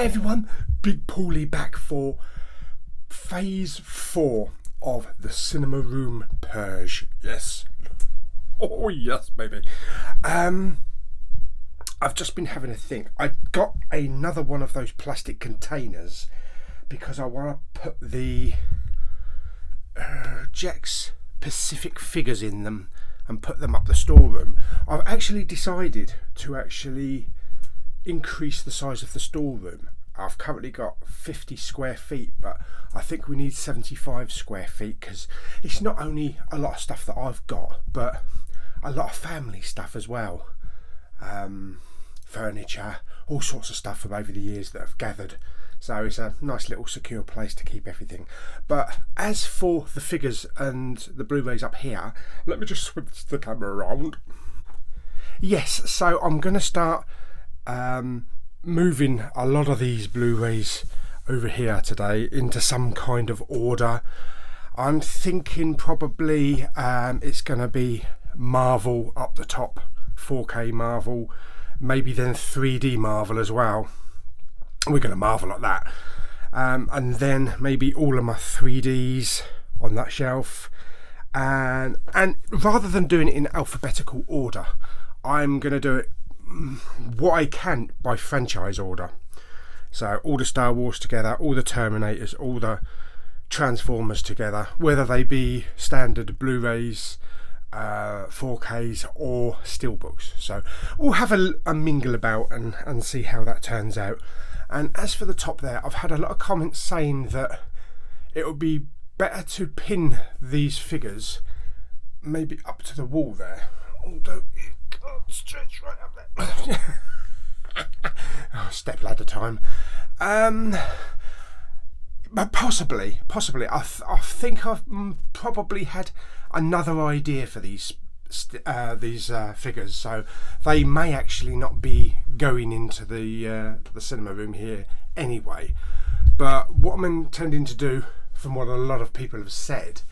Hi everyone, Big Pauly back for phase 4 of the cinema room Purge. Yes. Oh yes, baby. I've just been having a think. I got another one of those plastic containers because I want to put the Jakks Pacific figures in them and put them up the storeroom. I've actually decided to increase the size of the storeroom. I've currently got 50 square feet, but I think we need 75 square feet because it's not only a lot of stuff that I've got, but a lot of family stuff as well. Furniture, all sorts of stuff from over the years that I've gathered. So it's a nice little secure place to keep everything. But as for the figures and the Blu-rays up here, let me just switch the camera around. Yes, so I'm going to start moving a lot of these Blu-rays over here today into some kind of order. I'm thinking probably it's going to be Marvel up the top, 4K Marvel, maybe then 3D Marvel as well. We're going to Marvel at that, and then maybe all of my 3Ds on that shelf, and rather than doing it in alphabetical order, I'm going to do it what I can by franchise order. So all the Star Wars together, all the Terminators, all the Transformers together, whether they be standard Blu-rays, 4Ks or steelbooks. So we'll have a mingle about and see how that turns out. And as for the top there, I've had a lot of comments saying that it would be better to pin these figures maybe up to the wall there, although it can't stretch right up there. Oh, step ladder time. But possibly, I think I've probably had another idea for these figures, so they may actually not be going into the cinema room here anyway. But what I'm intending to do, from what a lot of people have said,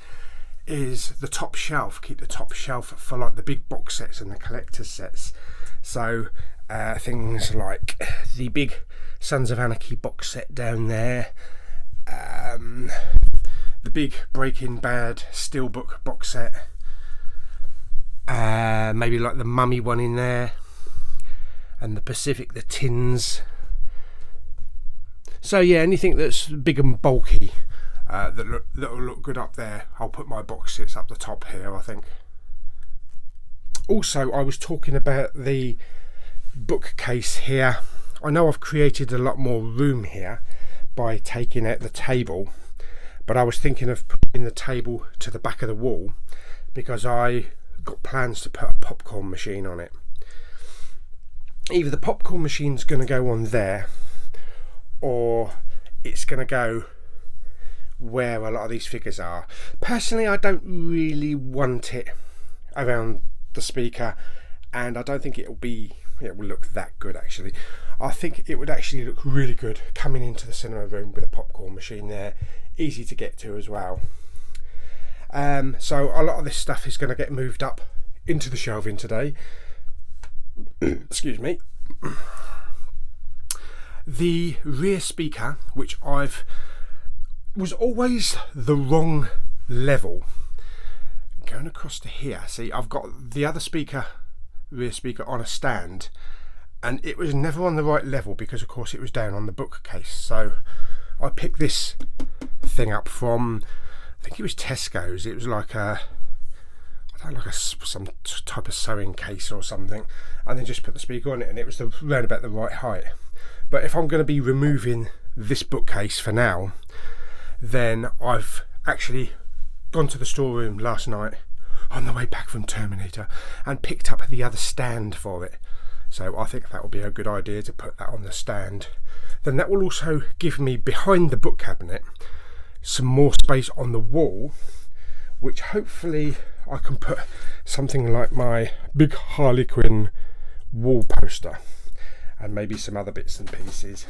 is the top shelf. Keep the top shelf for like the big box sets and the collector sets. So things like the big Sons of Anarchy box set down there, the big Breaking Bad steelbook box set, maybe like the Mummy one in there, and the Pacific, the tins. So yeah, anything that's big and bulky that will look good up there. I'll put my box sets up the top here, I think. Also, I was talking about the bookcase here. I know I've created a lot more room here by taking out the table, but I was thinking of putting the table to the back of the wall because I got plans to put a popcorn machine on it. Either the popcorn machine's going to go on there, or it's going to go where a lot of these figures are. Personally, I don't really want it around the speaker, and I don't think it will look that good actually. I think it would actually look really good coming into the cinema room with a popcorn machine there, easy to get to as well. So a lot of this stuff is going to get moved up into the shelving today. Excuse me. The rear speaker, which was always the wrong level. Going across to here, see, I've got the other rear speaker on a stand, and it was never on the right level because of course it was down on the bookcase. So I picked this thing up from, I think it was Tesco's. It was like some type of sewing case or something, and then just put the speaker on it, and it was around about the right height. But if I'm going to be removing this bookcase for now, then I've actually gone to the storeroom last night on the way back from Terminator and picked up the other stand for it. So I think that will be a good idea to put that on the stand. Then that will also give me, behind the book cabinet, some more space on the wall, which hopefully I can put something like my big Harley Quinn wall poster and maybe some other bits and pieces.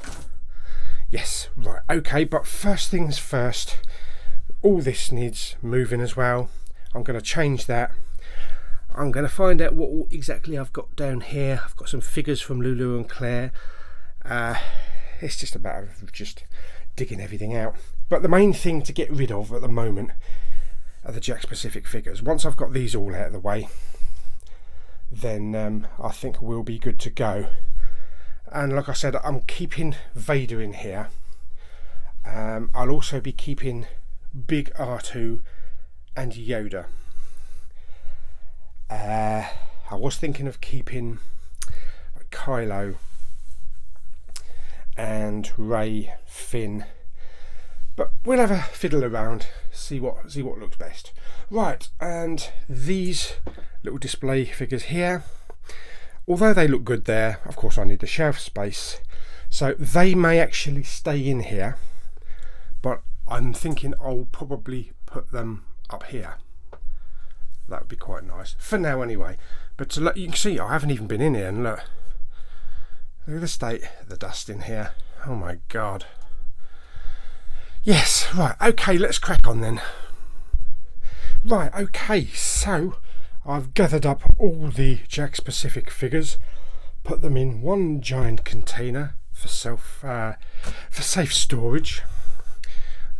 Yes, right, okay, but first things first, all this needs moving as well. I'm going to change that. I'm going to find out what exactly I've got down here. I've got some figures from Lulu and Claire. it's just a matter of just digging everything out. But the main thing to get rid of at the moment are the Jakks Pacific figures. Once I've got these all out of the way, then I think we'll be good to go. And like I said, I'm keeping Vader in here. I'll also be keeping Big R2 and Yoda. I was thinking of keeping Kylo and Rey, Finn, but we'll have a fiddle around, see what looks best. Right, and these little display figures here, although they look good there, of course I need the shelf space, so they may actually stay in here, but I'm thinking I'll probably put them up here. That would be quite nice for now anyway. But to look, you can see I haven't even been in here, and look at the state of the dust in here. Oh my god. Yes, right, okay, let's crack on then. Right, okay, so I've gathered up all the Jakks Pacific figures, put them in one giant container for safe storage.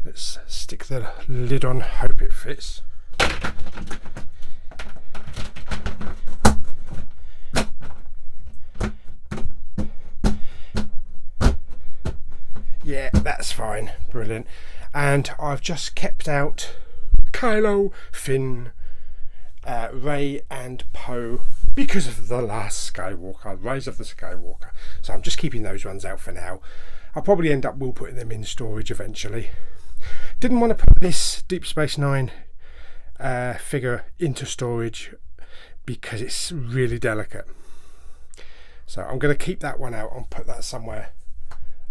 Let's stick the lid on, hope it fits. Yeah, that's fine, brilliant. And I've just kept out Kylo, Finn, Rey and Poe because of the last Skywalker, Rise of the Skywalker. So I'm just keeping those ones out for now. I'll probably end up putting them in storage eventually. Didn't want to put this Deep Space Nine figure into storage because it's really delicate. So I'm going to keep that one out and put that somewhere.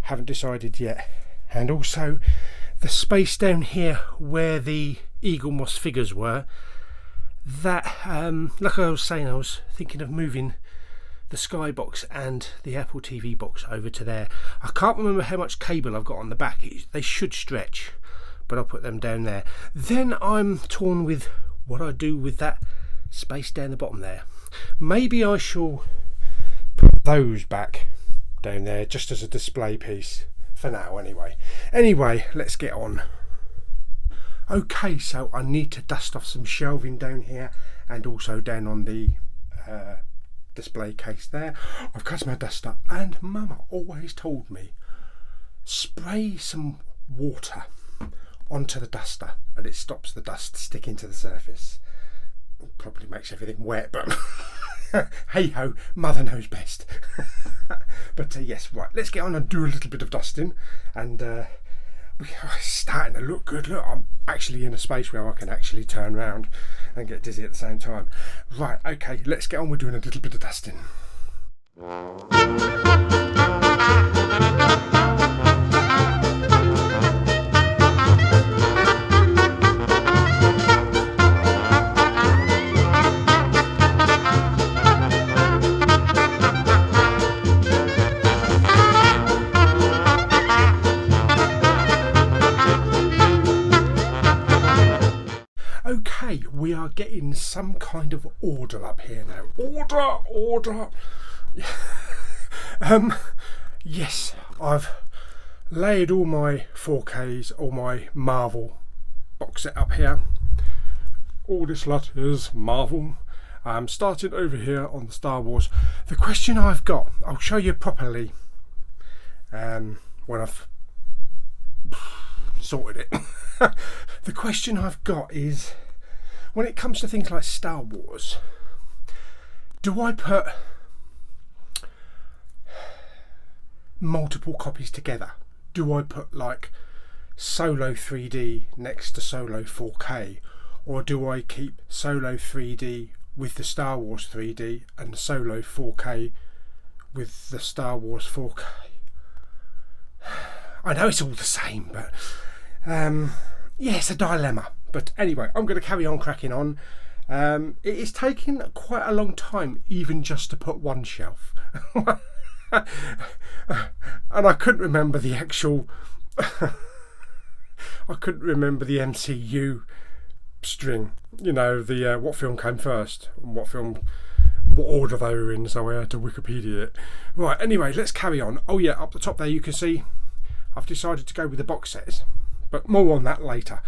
Haven't decided yet. And also the space down here where the Eagle Moss figures were, that like I was saying, I was thinking of moving the Skybox and the Apple TV box over to there. I can't remember how much cable I've got on the back. They should stretch, but I'll put them down there. Then I'm torn with what I do with that space down the bottom there. Maybe I shall put those back down there just as a display piece for now anyway. Anyway, let's get on. Okay, so I need to dust off some shelving down here and also down on the display case there. I've got my duster, and Mama always told me spray some water onto the duster and it stops the dust sticking to the surface. It probably makes everything wet, but hey ho, Mother knows best. But yes, right, let's get on and do a little bit of dusting, and we're starting to look good. Look, I'm actually in a space where I can actually turn around and get dizzy at the same time. Right, okay, let's get on with doing a little bit of dusting. Okay, we are getting some kind of order up here now. Order. Yes, I've laid all my 4Ks, all my Marvel box set up here. All this lot is Marvel. I'm starting over here on the Star Wars. The question I've got, I'll show you properly when I've sorted it. The question I've got is, when it comes to things like Star Wars, do I put multiple copies together? Do I put like Solo 3D next to Solo 4K, or do I keep Solo 3D with the Star Wars 3D and Solo 4K with the Star Wars 4K? I know it's all the same, but yeah, it's a dilemma. But anyway, I'm going to carry on cracking on. It is taking quite a long time even just to put one shelf. And I couldn't remember the actual I couldn't remember the MCU string, you know, the what film came first and what what order they were in, so I had to Wikipedia it. Right, anyway, let's carry on. Oh yeah, up the top there you can see I've decided to go with the box sets, but more on that later.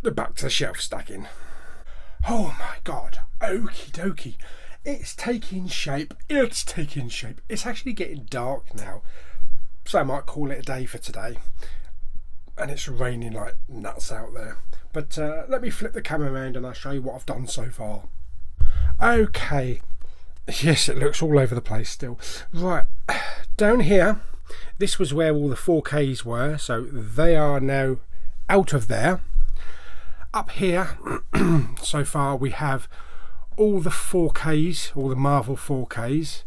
Back to the shelf stacking. Oh my god, okie dokie. It's taking shape. It's taking shape. It's actually getting dark now, so I might call it a day for today. And it's raining like nuts out there. But let me flip the camera around and I'll show you what I've done so far. Okay. Yes, it looks all over the place still. Right, down here, this was where all the 4Ks were, so they are now out of there. Up here, so far we have all the 4Ks, all the Marvel 4Ks,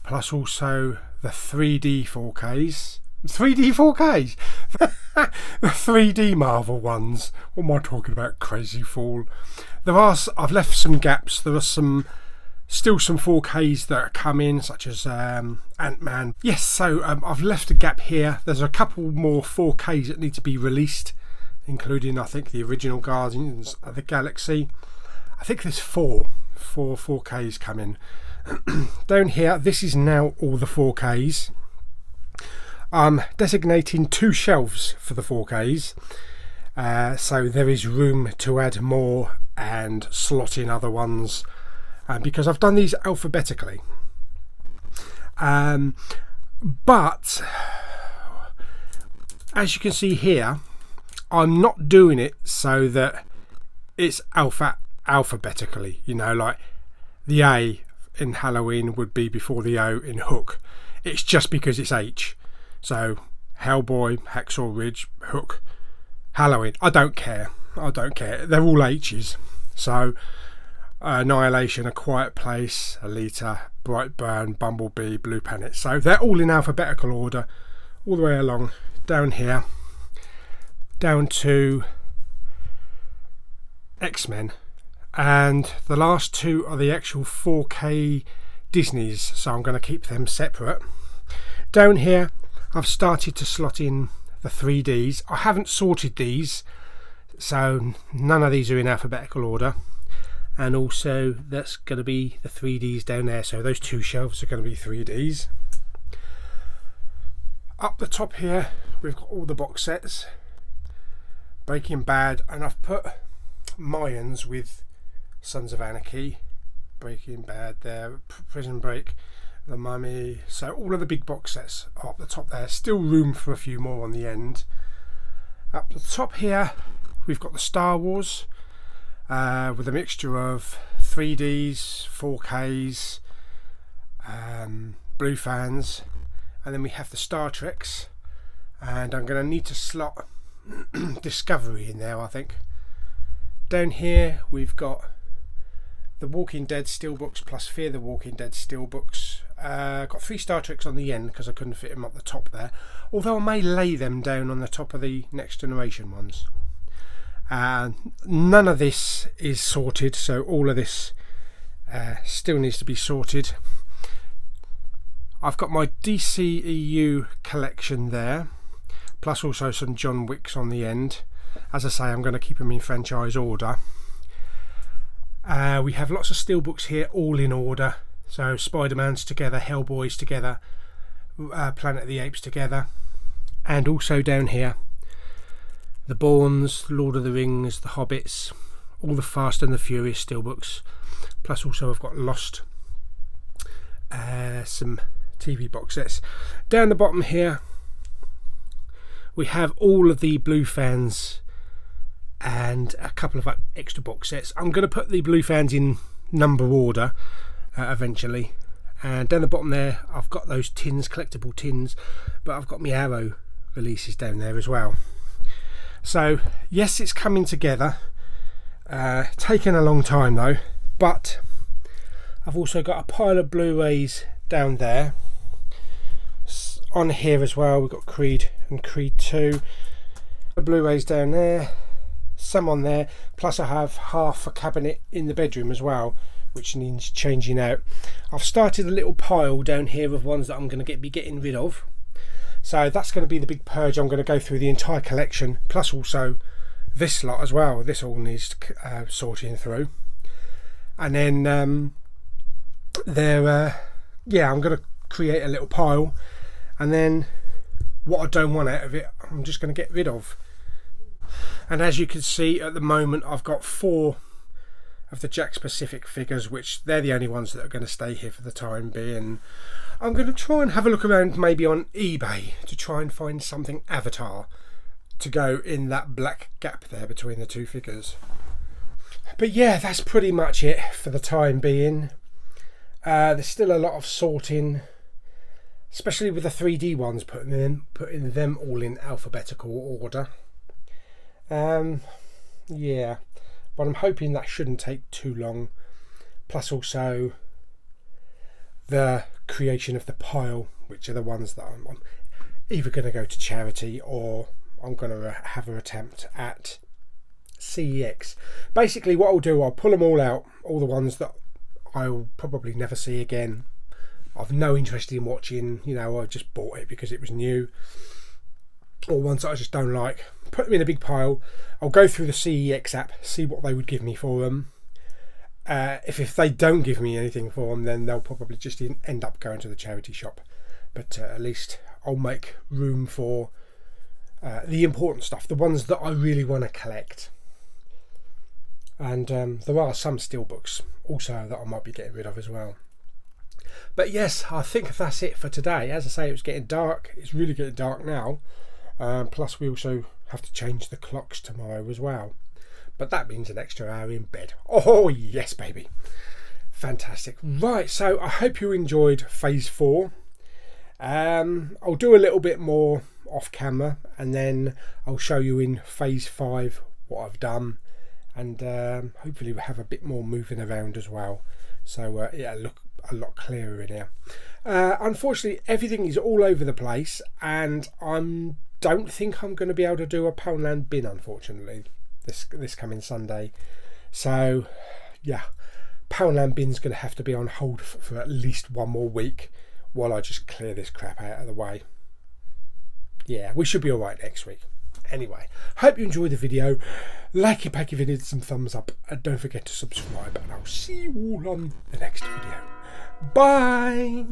plus also the 3D 4Ks. 3D 4Ks? The 3D Marvel ones. What am I talking about? Crazy fool. I've left some gaps. There are still some 4Ks that are coming, such as Ant-Man. Yes, so I've left a gap here. There's a couple more 4Ks that need to be released, including I think the original Guardians of the Galaxy. I think there's four 4Ks coming. Down here, this is now all the 4Ks. I'm designating 2 shelves for the 4Ks, so there is room to add more and slot in other ones, because I've done these alphabetically. But as you can see here, I'm not doing it so that it's alphabetically, you know, like the A in Halloween would be before the O in Hook. It's just because it's H. So Hellboy, Hacksaw Ridge, Hook, Halloween. I don't care. They're all H's. So Annihilation, A Quiet Place, Alita, Brightburn, Bumblebee, Blue Planet. So they're all in alphabetical order all the way along down here, down to X-Men. And the last 2 are the actual 4K Disneys, so I'm going to keep them separate. Down here I've started to slot in the 3Ds. I haven't sorted these, so none of these are in alphabetical order. And also that's going to be the 3Ds down there, so those 2 shelves are going to be 3Ds. Up the top here we've got all the box sets, Breaking Bad, and I've put Mayans with Sons of Anarchy, Breaking Bad there, Prison Break, The Mummy. So all of the big box sets are up the top there. Still room for a few more on the end. Up the top here we've got the Star Wars, with a mixture of 3Ds, 4Ks, blue fans, and then we have the Star Treks, and I'm going to need to slot Discovery in there, I think. Down here we've got the Walking Dead steelbooks plus Fear the Walking Dead steelbooks. Got 3 Star Treks on the end because I couldn't fit them up the top there, although I may lay them down on the top of the Next Generation ones. None of this is sorted, so all of this still needs to be sorted. I've got my DCEU collection there, plus also some John Wicks on the end. As I say, I'm going to keep them in franchise order. We have lots of steelbooks here, all in order. So Spider-Man's together, Hellboy's together, Planet of the Apes together, and also down here the Bournes, Lord of the Rings, the Hobbits, all the Fast and the Furious steelbooks. Plus also I've got Lost, some TV box sets. Down the bottom here we have all of the Blue Fans and a couple of extra box sets. I'm going to put the Blue Fans in number order eventually. And down the bottom there I've got those tins, collectible tins, but I've got my Arrow releases down there as well. So yes, it's coming together, taken a long time though, but I've also got a pile of Blu-rays down there. On here as well we've got Creed and Creed 2, the Blu-rays down there, some on there, plus I have half a cabinet in the bedroom as well, which needs changing out. I've started a little pile down here of ones that I'm going to be getting rid of. So that's going to be the big purge. I'm going to go through the entire collection, plus also this lot as well. This all needs sorting through. And then they're yeah, I'm going to create a little pile, and then what I don't want out of it I'm just going to get rid of. And as you can see at the moment, I've got 4 of the Jakks Pacific figures, which they're the only ones that are going to stay here for the time being. I'm going to try and have a look around maybe on eBay to try and find something Avatar to go in that black gap there between the 2 figures. But yeah, that's pretty much it for the time being. There's still a lot of sorting, especially with the 3D ones, putting them all in alphabetical order. Yeah, but I'm hoping that shouldn't take too long. Plus also the creation of the pile, which are the ones that I'm either going to go to charity or I'm going to have an attempt at CEX. Basically what I'll do, I'll pull them all out, all the ones that I'll probably never see again. I've no interest in watching, you know, I just bought it because it was new, or ones that I just don't like. Put them in a big pile. I'll go through the CEX app, see what they would give me for them. If they don't give me anything for them, then they'll probably just end up going to the charity shop. But at least I'll make room for the important stuff, the ones that I really want to collect. And there are some steelbooks also that I might be getting rid of as well. But yes, I think that's it for today. As I say, it was getting dark. It's really getting dark now. Plus we also have to change the clocks tomorrow as well. But that means an extra hour in bed. Oh yes, baby. Fantastic. Right, so I hope you enjoyed phase 4. I'll do a little bit more off camera, and then I'll show you in phase 5 what I've done, and hopefully we'll have a bit more moving around as well. So yeah, look a lot clearer in here. Unfortunately, everything is all over the place, and I don't think I'm going to be able to do a Poundland bin, unfortunately, this coming Sunday. So yeah, Poundland bin's going to have to be on hold for at least 1 more week while I just clear this crap out of the way. Yeah, we should be alright next week. Anyway, hope you enjoyed the video. Like it back if you did, some thumbs up, and don't forget to subscribe, and I'll see you all on the next video. Bye.